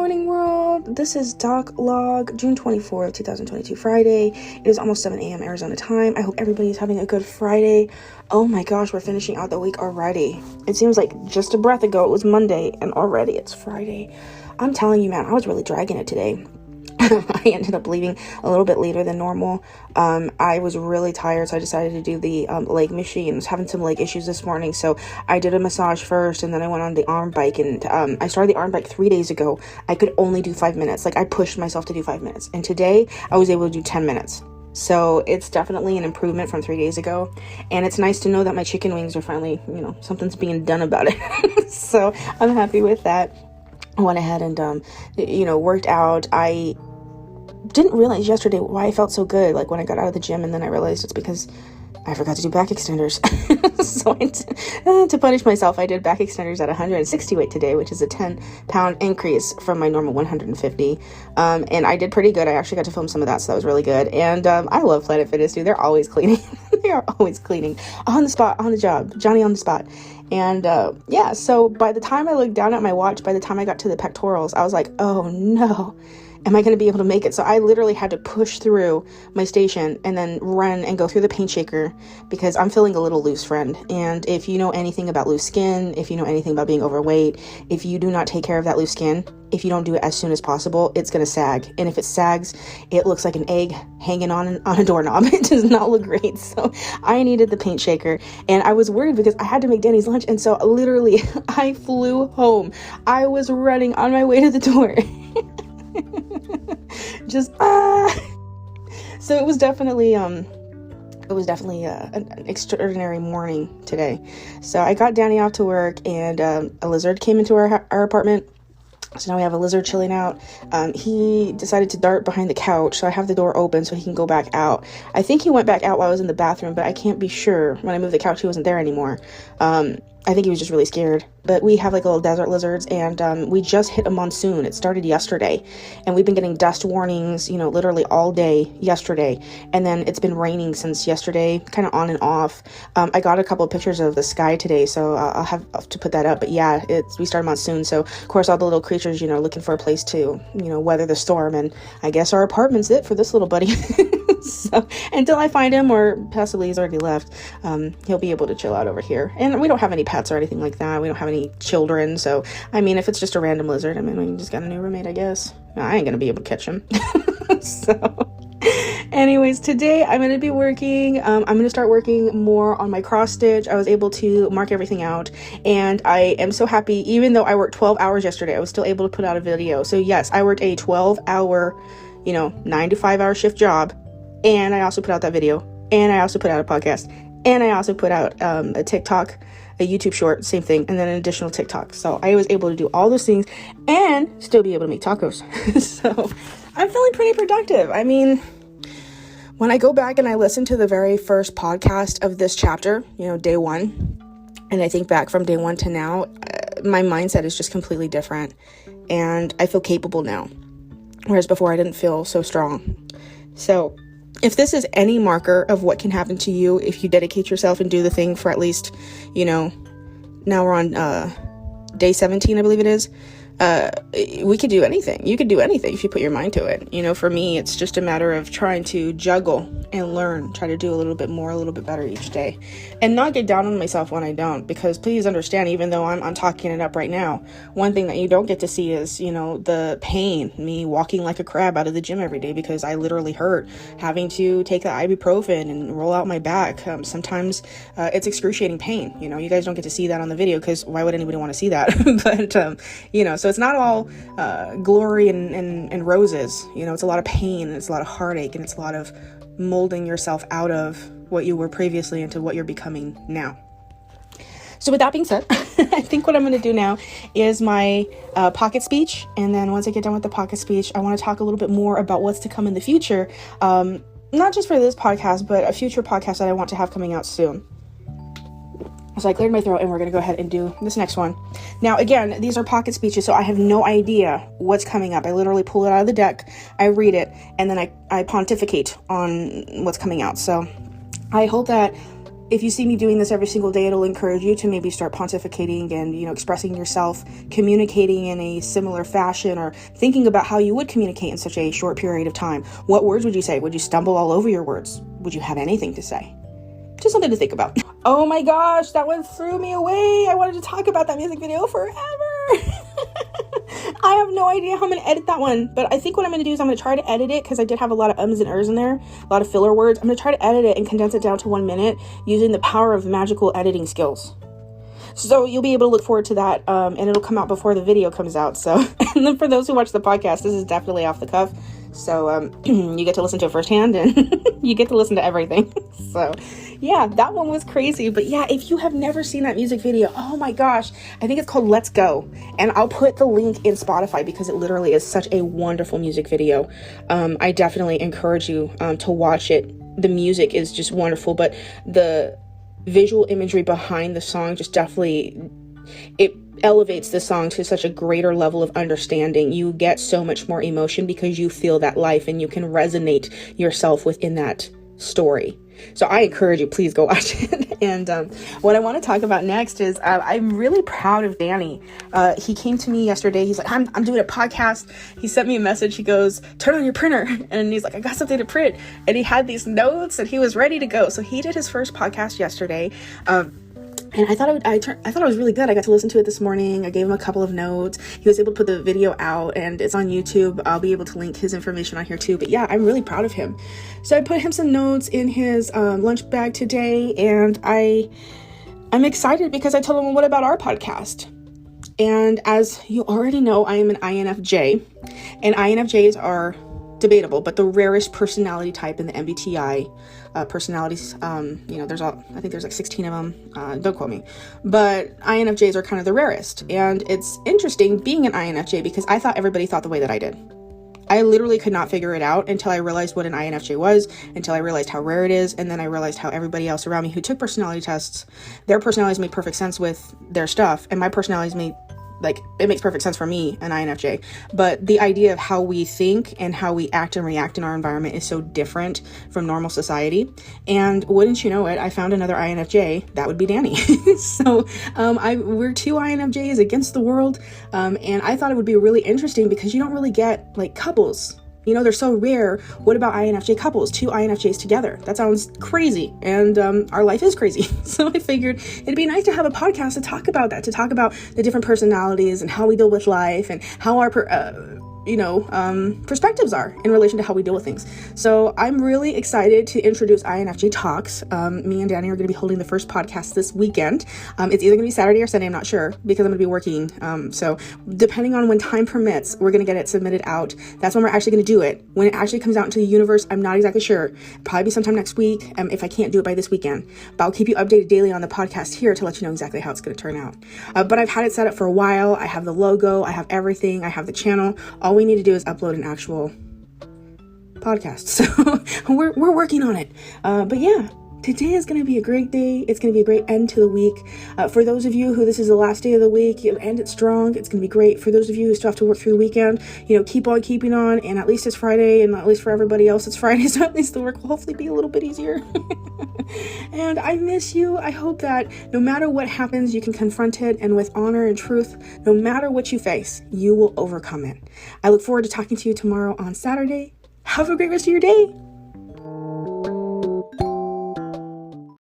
morning, world. This is Doc Log, June 24th, 2022, Friday. It is almost 7 a.m. Arizona time. I hope everybody's having a good Friday. Oh my gosh, we're finishing out the week already. It seems like just a breath ago it was Monday, and already it's Friday. I'm telling you, man, I was really dragging it today. I ended up leaving a little bit later than normal. I was really tired, so I decided to do the leg machine. I was having some leg issues this morning, so I did a massage first, and then I went on the arm bike, and I started the arm bike 3 days ago. I could only do 5 minutes. Like, I pushed myself to do 5 minutes, and today I was able to do 10 minutes. So it's definitely an improvement from 3 days ago, and it's nice to know that my chicken wings are finally, something's being done about it. So I'm happy with that. I went ahead and, worked out. I didn't realize yesterday why I felt so good, like when I got out of the gym, and then I realized it's because I forgot to do back extenders. So to punish myself, I did back extenders at 160 weight today, which is a 10-pound increase from my normal 150. And I did pretty good. I actually got to film some of that, so that was really good. And I love Planet Fitness, dude. They're always cleaning. They are always cleaning. On the spot, on the job. Johnny on the spot. And so by the time I looked down at my watch, by the time I got to the pectorals, I was like, oh no. Am I going to be able to make it? So I literally had to push through my station and then run and go through the paint shaker because I'm feeling a little loose, friend. And if you know anything about loose skin, if you know anything about being overweight, if you do not take care of that loose skin, if you don't do it as soon as possible, it's going to sag. And if it sags, it looks like an egg hanging on a doorknob. It does not look great. So I needed the paint shaker, and I was worried because I had to make Danny's lunch. And so literally I flew home. I was running on my way to the door. So it was definitely an extraordinary morning today. So I got Danny off to work, and a lizard came into our apartment. So now we have a lizard chilling out. He decided to dart behind the couch, so I have the door open so he can go back out. I think he went back out while I was in the bathroom, but I can't be sure. When I moved the couch, he wasn't there anymore. I think he was just really scared. But we have like little desert lizards, and we just hit a monsoon. It started yesterday, and we've been getting dust warnings, literally all day yesterday. And then it's been raining since yesterday, kind of on and off. I got a couple of pictures of the sky today, so I'll have to put that up. But yeah, we started monsoon, so of course all the little creatures, looking for a place to, weather the storm. And I guess our apartment's it for this little buddy. So until I find him, or possibly he's already left, he'll be able to chill out over here. And we don't have any pets or anything like that. We don't have any children. So, I mean, if it's just a random lizard, we just got a new roommate, I guess. I ain't going to be able to catch him. So, anyways, today I'm going to be working. I'm going to start working more on my cross stitch. I was able to mark everything out, and I am so happy. Even though I worked 12 hours yesterday, I was still able to put out a video. So yes, I worked a 12-hour, 9 to 5 hour shift job. And I also put out that video, and I also put out a podcast, and I also put out a TikTok, a YouTube short, same thing, and then an additional TikTok. So I was able to do all those things and still be able to make tacos. So I'm feeling pretty productive. When I go back and I listen to the very first podcast of this chapter, day one, and I think back from day one to now, my mindset is just completely different, and I feel capable now, whereas before I didn't feel so strong. So if this is any marker of what can happen to you if you dedicate yourself and do the thing for at least, now we're on day 17, I believe it is. We could do anything. You could do anything if you put your mind to it. For me, it's just a matter of trying to juggle and learn, try to do a little bit more, a little bit better each day, and not get down on myself when I don't, because please understand, even though I'm talking it up right now, one thing that you don't get to see is, the pain, me walking like a crab out of the gym every day because I literally hurt, having to take the ibuprofen and roll out my back. Sometimes it's excruciating pain. You guys don't get to see that on the video because why would anybody want to see that? But, so it's not all glory and roses. It's a lot of pain, and it's a lot of heartache, and it's a lot of molding yourself out of what you were previously into what you're becoming now. So with that being said, I think what I'm going to do now is my pocket speech. And then once I get done with the pocket speech, I want to talk a little bit more about what's to come in the future. Not just for this podcast, but a future podcast that I want to have coming out soon. So I cleared my throat, and we're going to go ahead and do this next one. Now, again, these are pocket speeches, so I have no idea what's coming up. I literally pull it out of the deck, I read it, and then I pontificate on what's coming out. So I hope that if you see me doing this every single day, it'll encourage you to maybe start pontificating and, expressing yourself, communicating in a similar fashion, or thinking about how you would communicate in such a short period of time. What words would you say? Would you stumble all over your words? Would you have anything to say? Just something to think about. Oh my gosh, that one threw me away. I wanted to talk about that music video forever. I have no idea how I'm going to edit that one, but I think what I'm going to do is I'm going to try to edit it, because I did have a lot of ums and ers in there, a lot of filler words. I'm going to try to edit it and condense it down to 1 minute using the power of magical editing skills. So you'll be able to look forward to that, and it'll come out before the video comes out. So, and then for those who watch the podcast, this is definitely off the cuff. So you get to listen to it firsthand, and you get to listen to everything. So yeah, that one was crazy. But yeah, if you have never seen that music video, oh my gosh, I think it's called Let's Go. And I'll put the link in Spotify, because it literally is such a wonderful music video. I definitely encourage you to watch it. The music is just wonderful, but the visual imagery behind the song just definitely, it elevates the song to such a greater level of understanding. You get so much more emotion because you feel that life, and you can resonate yourself within that story. So I encourage you, please go watch it. And what I want to talk about next is I'm really proud of Danny. He came to me yesterday. He's like, I'm doing a podcast. He sent me a message. He goes, turn on your printer. And he's like, I got something to print. And he had these notes and he was ready to go. So he did his first podcast yesterday. And I thought it was really good. I got to listen to it this morning. I gave him a couple of notes. He was able to put the video out, and it's on YouTube. I'll be able to link his information on here too. But yeah, I'm really proud of him. So I put him some notes in his lunch bag today, and I'm excited because I told him, well, what about our podcast? And as you already know, I am an INFJ, and INFJs are debatable, but the rarest personality type in the MBTI personalities. I think there's like 16 of them. Don't quote me, but INFJs are kind of the rarest. And it's interesting being an INFJ, because I thought everybody thought the way that I did. I literally could not figure it out until I realized what an INFJ was, until I realized how rare it is, and then I realized how everybody else around me who took personality tests, their personalities made perfect sense with their stuff, and my personalities it makes perfect sense for me, an INFJ. But the idea of how we think and how we act and react in our environment is so different from normal society. And wouldn't you know it, I found another INFJ. That would be Danny. So we're two INFJs against the world. And I thought it would be really interesting, because you don't really get like couples. They're so rare. What about INFJ couples? Two INFJs together. That sounds crazy. And our life is crazy. So I figured it'd be nice to have a podcast to talk about that, to talk about the different personalities and how we deal with life, and how our perspectives are in relation to how we deal with things. So I'm really excited to introduce INFJ Talks. Me and Danny are going to be holding the first podcast this weekend. It's either going to be Saturday or Sunday, I'm not sure, because I'm going to be working. So depending on when time permits, we're going to get it submitted out. That's when we're actually going to do it. When it actually comes out into the universe, I'm not exactly sure. Probably be sometime next week, if I can't do it by this weekend. But I'll keep you updated daily on the podcast here to let you know exactly how it's going to turn out. But I've had it set up for a while. I have the logo, I have everything, I have the channel. All we need to do is upload an actual podcast. So we're working on it. But yeah, today is going to be a great day. It's going to be a great end to the week. For those of you who this is the last day of the week, you end it strong. It's going to be great. For those of you who still have to work through the weekend, keep on keeping on. And at least it's Friday, and at least for everybody else, it's Friday. So at least the work will hopefully be a little bit easier. And I miss you. I hope that no matter what happens, you can confront it, and with honor and truth, no matter what you face, you will overcome it. I look forward to talking to you tomorrow on Saturday. Have a great rest of your day.